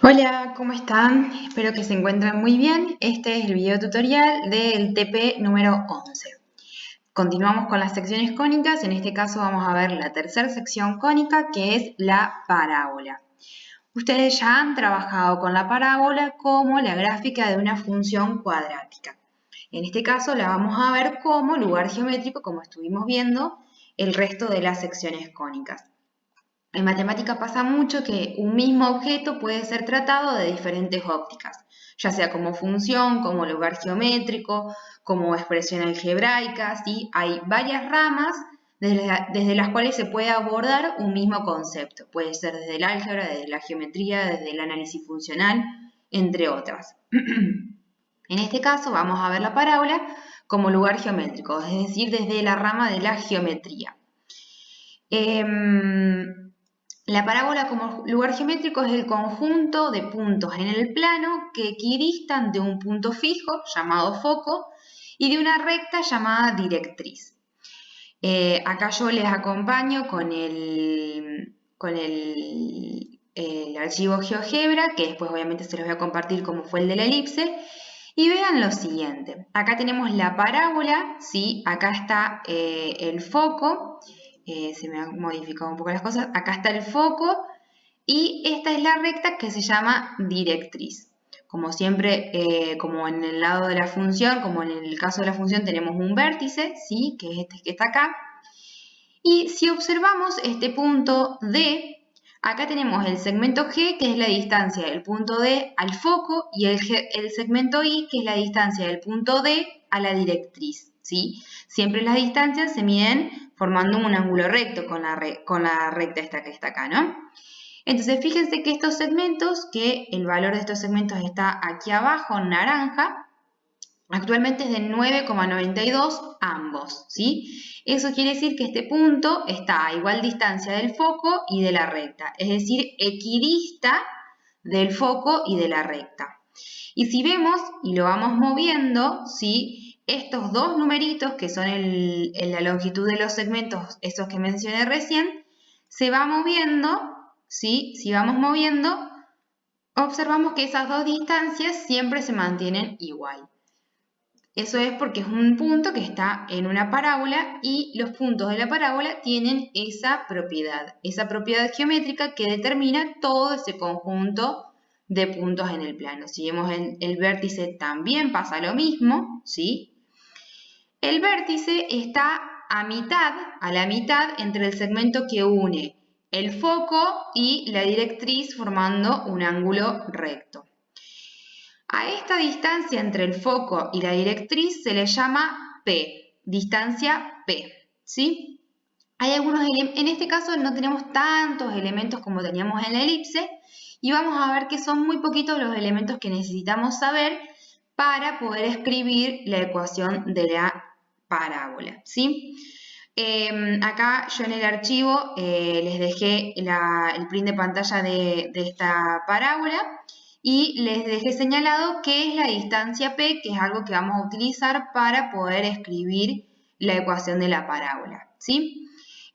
Hola, ¿cómo están? Espero que se encuentren muy bien. Este es el video tutorial del TP número 11. Continuamos con las secciones cónicas. En este caso vamos a ver la tercera sección cónica, que es la parábola. Ustedes ya han trabajado con la parábola como la gráfica de una función cuadrática. En este caso la vamos a ver como lugar geométrico, como estuvimos viendo el resto de las secciones cónicas. En matemática pasa mucho que un mismo objeto puede ser tratado de diferentes ópticas, ya sea como función, como lugar geométrico, como expresión algebraica, ¿sí? Hay varias ramas desde las cuales se puede abordar un mismo concepto. Puede ser desde el álgebra, desde la geometría, desde el análisis funcional, entre otras. En este caso vamos a ver la parábola como lugar geométrico, es decir, desde la rama de la geometría. La parábola como lugar geométrico es el conjunto de puntos en el plano que equidistan de un punto fijo, llamado foco, y de una recta llamada directriz. Acá yo les acompaño con el archivo GeoGebra, que después obviamente se los voy a compartir como fue el de la elipse. Y vean lo siguiente, acá tenemos la parábola, ¿sí? Acá está el foco. Se me han modificado un poco las cosas. Acá está el foco y esta es la recta que se llama directriz. Como siempre, como en el lado de la función, como en el caso de la función tenemos un vértice, ¿sí? Que es este que está acá. Y si observamos este punto D, acá tenemos el segmento G, que es la distancia del punto D al foco, y el segmento I, que es la distancia del punto D a la directriz, ¿sí? Siempre las distancias se miden formando un ángulo recto con la recta esta que está acá, ¿no? Entonces, fíjense que estos segmentos, que el valor de estos segmentos está aquí abajo en naranja, actualmente es de 9,92 ambos, ¿sí? Eso quiere decir que este punto está a igual distancia del foco y de la recta, es decir, equidista del foco y de la recta. Y si vemos y lo vamos moviendo, ¿sí? Estos dos numeritos, que son la longitud de los segmentos, esos que mencioné recién, se va moviendo, ¿sí? Si vamos moviendo, observamos que esas dos distancias siempre se mantienen igual. Eso es porque es un punto que está en una parábola y los puntos de la parábola tienen esa propiedad geométrica que determina todo ese conjunto de puntos en el plano. Si vemos el vértice también pasa lo mismo, ¿sí? El vértice está a la mitad entre el segmento que une el foco y la directriz formando un ángulo recto. A esta distancia entre el foco y la directriz se le llama P, distancia P, ¿sí? En este caso no tenemos tantos elementos como teníamos en la elipse y vamos a ver que son muy poquitos los elementos que necesitamos saber para poder escribir la ecuación de la parábola, ¿sí? Acá yo en el archivo les dejé el print de pantalla de esta parábola y les dejé señalado qué es la distancia P, que es algo que vamos a utilizar para poder escribir la ecuación de la parábola, ¿sí?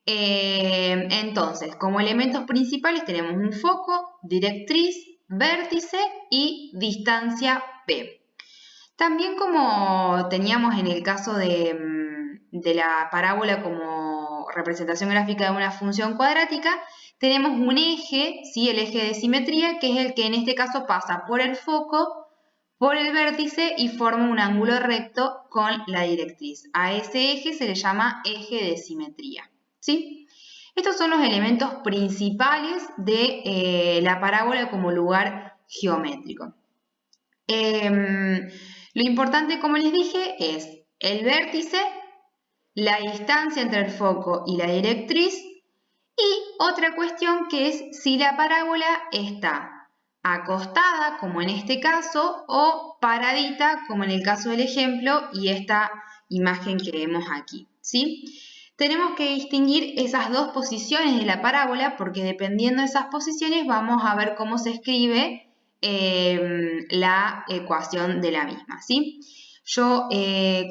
Entonces, como elementos principales tenemos un foco, directriz, vértice y distancia P. También como teníamos en el caso de la parábola como representación gráfica de una función cuadrática, tenemos un eje, ¿sí? El eje de simetría, que es el que en este caso pasa por el foco, por el vértice y forma un ángulo recto con la directriz. A ese eje se le llama eje de simetría, ¿sí? Estos son los elementos principales de la parábola como lugar geométrico. Lo importante, como les dije, es el vértice, la distancia entre el foco y la directriz y otra cuestión que es si la parábola está acostada, como en este caso, o paradita, como en el caso del ejemplo y esta imagen que vemos aquí, ¿sí? Tenemos que distinguir esas dos posiciones de la parábola porque dependiendo de esas posiciones vamos a ver cómo se escribe la ecuación de la misma, ¿sí? Yo,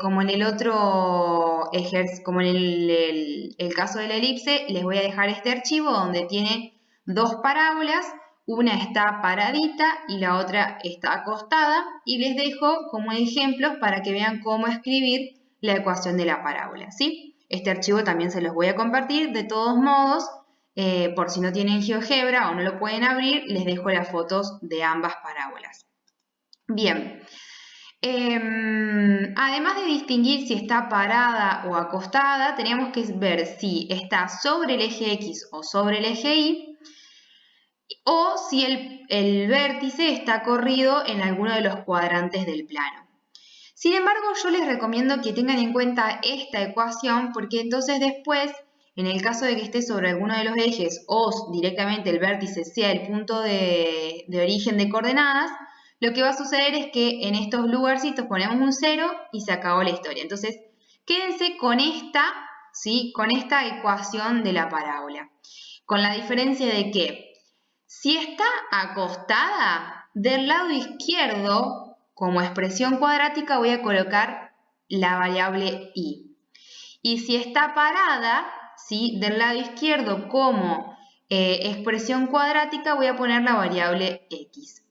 como en el otro ejercicio, como en el caso de la elipse, les voy a dejar este archivo donde tiene dos parábolas, una está paradita y la otra está acostada, y les dejo como ejemplos para que vean cómo escribir la ecuación de la parábola, ¿sí? Este archivo también se los voy a compartir. De todos modos, por si no tienen GeoGebra o no lo pueden abrir, les dejo las fotos de ambas parábolas. Bien. Además de distinguir si está parada o acostada, tenemos que ver si está sobre el eje X o sobre el eje Y, o si el vértice está corrido en alguno de los cuadrantes del plano. Sin embargo, yo les recomiendo que tengan en cuenta esta ecuación, porque entonces después, en el caso de que esté sobre alguno de los ejes o directamente el vértice sea el punto de origen de coordenadas, lo que va a suceder es que en estos lugarcitos ponemos un 0 y se acabó la historia. Entonces, quédense con esta, ¿sí? Con esta ecuación de la parábola. Con la diferencia de que si está acostada, del lado izquierdo, como expresión cuadrática, voy a colocar la variable y. Y si está parada, ¿sí? Del lado izquierdo como expresión cuadrática, voy a poner la variable x.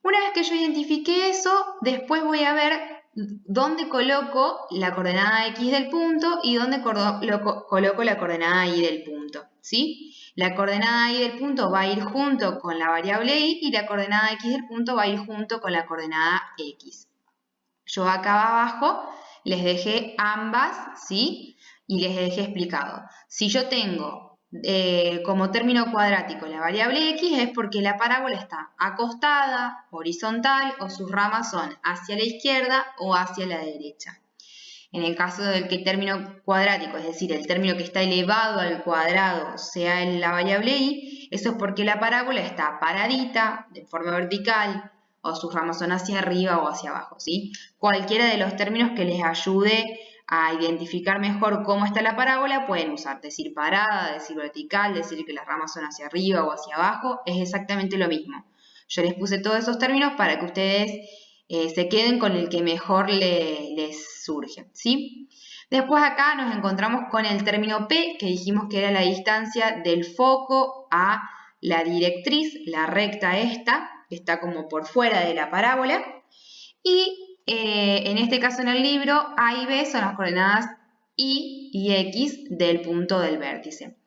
Una vez que yo identifique eso, después voy a ver dónde coloco la coordenada x del punto y dónde coloco la coordenada y del punto, ¿sí? La coordenada y del punto va a ir junto con la variable y la coordenada x del punto va a ir junto con la coordenada x. Yo acá abajo les dejé ambas, ¿sí? Y les dejé explicado. Si yo tengo como término cuadrático la variable x, es porque la parábola está acostada, horizontal, o sus ramas son hacia la izquierda o hacia la derecha. En el caso del que el término cuadrático, es decir, el término que está elevado al cuadrado, sea la variable y, eso es porque la parábola está paradita, de forma vertical, o sus ramas son hacia arriba o hacia abajo, ¿sí? Cualquiera de los términos que les ayude a identificar mejor cómo está la parábola pueden usar. Decir parada, decir vertical, decir que las ramas son hacia arriba o hacia abajo, es exactamente lo mismo. Yo les puse todos esos términos para que ustedes se queden con el que mejor les surge, ¿sí? Después acá nos encontramos con el término P, que dijimos que era la distancia del foco a la directriz, la recta esta, que está como por fuera de la parábola. Y en este caso en el libro, A y B son las coordenadas Y y X del punto del vértice.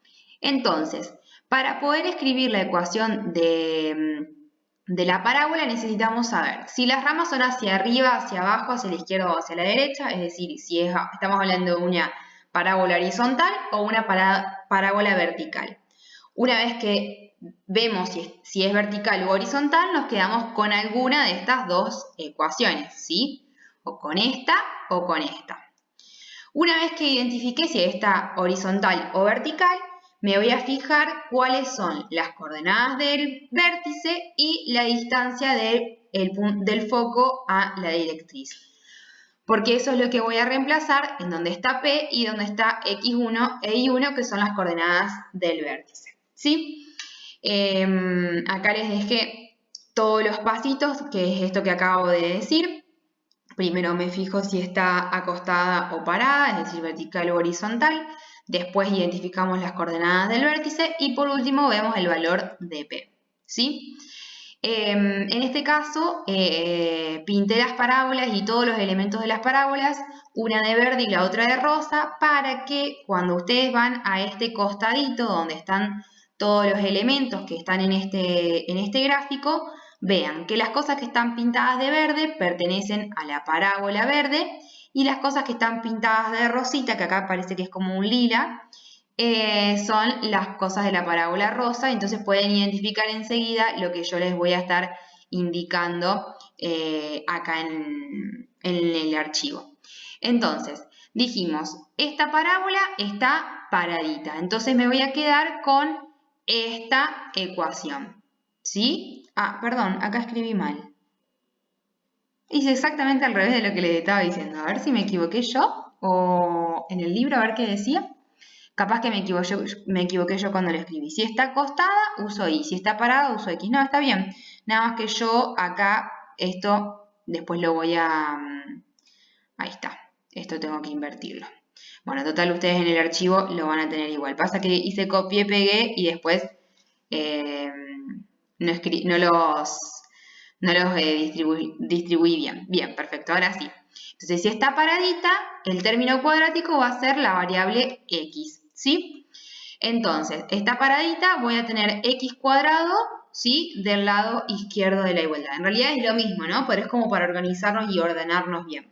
Entonces, para poder escribir la ecuación de la parábola necesitamos saber si las ramas son hacia arriba, hacia abajo, hacia la izquierda o hacia la derecha, es decir, si estamos hablando de una parábola horizontal o una parábola vertical. Una vez que vemos si es vertical o horizontal, nos quedamos con alguna de estas dos ecuaciones, ¿sí? O con esta o con esta. Una vez que identifique si está horizontal o vertical, me voy a fijar cuáles son las coordenadas del vértice y la distancia del foco a la directriz. Porque eso es lo que voy a reemplazar en donde está P y donde está X1 e Y1, que son las coordenadas del vértice, ¿sí? Acá les dejé todos los pasitos, que es esto que acabo de decir. Primero me fijo si está acostada o parada, es decir, vertical o horizontal. Después identificamos las coordenadas del vértice y por último vemos el valor de P, ¿sí? En este caso, pinté las parábolas y todos los elementos de las parábolas, una de verde y la otra de rosa, para que cuando ustedes van a este costadito donde están todos los elementos que están en este gráfico, vean que las cosas que están pintadas de verde pertenecen a la parábola verde y las cosas que están pintadas de rosita, que acá parece que es como un lila, son las cosas de la parábola rosa. Entonces pueden identificar enseguida lo que yo les voy a estar indicando acá en el archivo. Entonces, dijimos, esta parábola está paradita, entonces me voy a quedar con esta ecuación, ¿sí? Ah, perdón, acá escribí mal. Hice exactamente al revés de lo que les estaba diciendo. A ver si me equivoqué yo o en el libro a ver qué decía. Capaz que me equivoqué yo cuando lo escribí. Si está acostada, uso Y. Si está parada, uso X. No, está bien. Nada más que yo acá, esto después lo voy a... Ahí está. Esto tengo que invertirlo. Bueno, total, ustedes en el archivo lo van a tener igual. Pasa que hice copié, pegué y después distribuí bien. Bien, perfecto, ahora sí. Entonces, si está paradita, el término cuadrático va a ser la variable x, ¿sí? Entonces, está paradita, voy a tener x cuadrado, ¿sí? Del lado izquierdo de la igualdad. En realidad es lo mismo, ¿no? Pero es como para organizarnos y ordenarnos bien.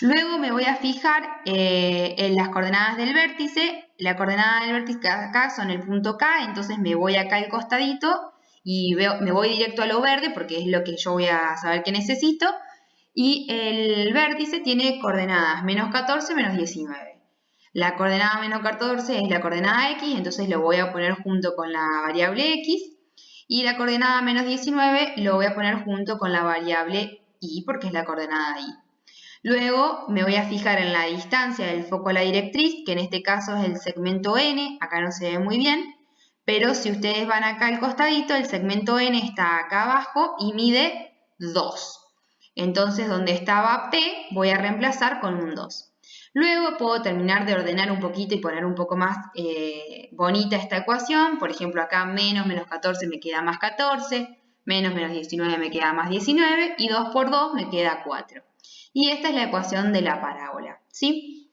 Luego me voy a fijar en las coordenadas del vértice. La coordenada del vértice acá son el punto K, entonces me voy acá al costadito y me voy directo a lo verde porque es lo que yo voy a saber que necesito. Y el vértice tiene coordenadas menos 14, menos 19. La coordenada menos 14 es la coordenada X, entonces lo voy a poner junto con la variable X. Y la coordenada menos 19 lo voy a poner junto con la variable Y porque es la coordenada Y. Luego me voy a fijar en la distancia del foco a la directriz, que en este caso es el segmento N, acá no se ve muy bien, pero si ustedes van acá al costadito, el segmento N está acá abajo y mide 2. Entonces, donde estaba P, voy a reemplazar con un 2. Luego puedo terminar de ordenar un poquito y poner un poco más bonita esta ecuación. Por ejemplo, acá menos 14 me queda más 14, menos 19 me queda más 19 y 2 por 2 me queda 4. Y esta es la ecuación de la parábola, ¿sí?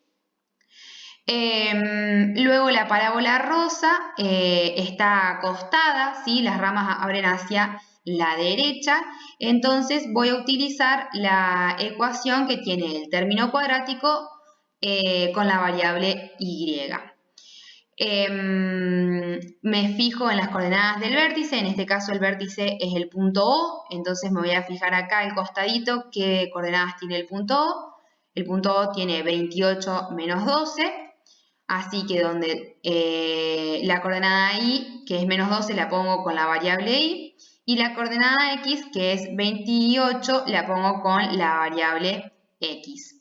Luego la parábola rosa está acostada, ¿sí? Las ramas abren hacia la derecha, entonces voy a utilizar la ecuación que tiene el término cuadrático con la variable y. Me fijo en las coordenadas del vértice, en este caso el vértice es el punto O, entonces me voy a fijar acá al costadito qué coordenadas tiene el punto O. El punto O tiene 28 menos 12, así que donde la coordenada Y, que es menos 12, la pongo con la variable Y, y la coordenada X, que es 28, la pongo con la variable X.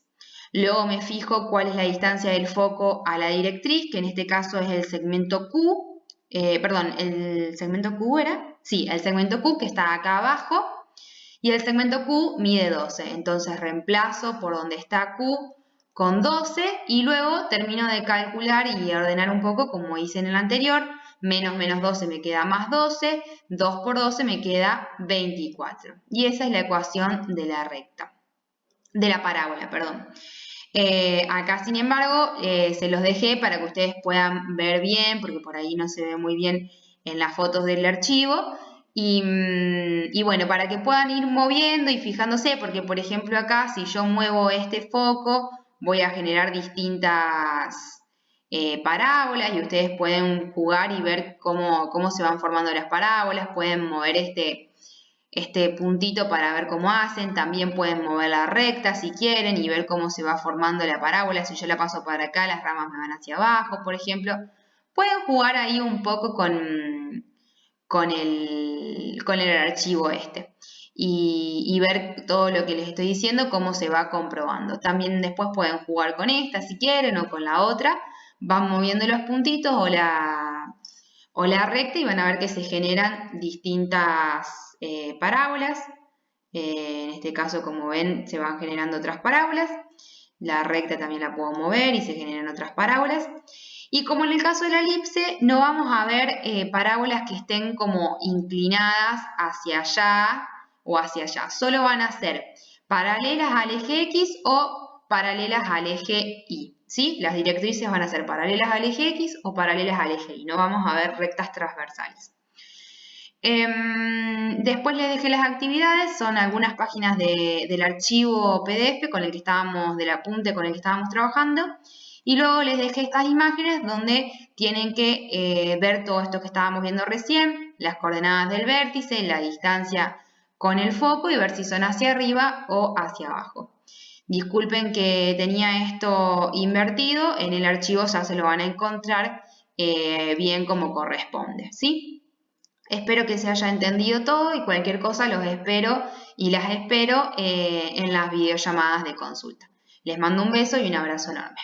Luego me fijo cuál es la distancia del foco a la directriz, que en este caso es el segmento Q. ¿El segmento Q era? Sí, el segmento Q que está acá abajo. Y el segmento Q mide 12. Entonces reemplazo por donde está Q con 12 y luego termino de calcular y ordenar un poco como hice en el anterior. Menos 12 me queda más 12. 2 por 12 me queda 24. Y esa es la ecuación de la recta. De la parábola, perdón. Acá, sin embargo, se los dejé para que ustedes puedan ver bien, porque por ahí no se ve muy bien en las fotos del archivo. Y bueno, para que puedan ir moviendo y fijándose, porque por ejemplo acá, si yo muevo este foco, voy a generar distintas parábolas y ustedes pueden jugar y ver cómo se van formando las parábolas, pueden mover este puntito para ver cómo hacen, también pueden mover la recta si quieren y ver cómo se va formando la parábola. Si yo la paso para acá, las ramas me van hacia abajo, por ejemplo. Pueden jugar ahí un poco con el archivo este y ver todo lo que les estoy diciendo, cómo se va comprobando. También después pueden jugar con esta si quieren o con la otra. Van moviendo los puntitos o la recta y van a ver que se generan distintas parábolas. En este caso, como ven, se van generando otras parábolas. La recta también la puedo mover y se generan otras parábolas. Y como en el caso de la elipse, no vamos a ver parábolas que estén como inclinadas hacia allá o hacia allá. Solo van a ser paralelas al eje X o paralelas al eje Y. ¿Sí? Las directrices van a ser paralelas al eje X o paralelas al eje Y. No vamos a ver rectas transversales. Después les dejé las actividades, son algunas páginas del archivo PDF con el que estábamos, del apunte con el que estábamos trabajando. Y luego les dejé estas imágenes donde tienen que ver todo esto que estábamos viendo recién, las coordenadas del vértice, la distancia con el foco y ver si son hacia arriba o hacia abajo. Disculpen que tenía esto invertido, en el archivo ya se lo van a encontrar bien como corresponde, ¿sí? Espero que se haya entendido todo y cualquier cosa los espero y las espero en las videollamadas de consulta. Les mando un beso y un abrazo enorme.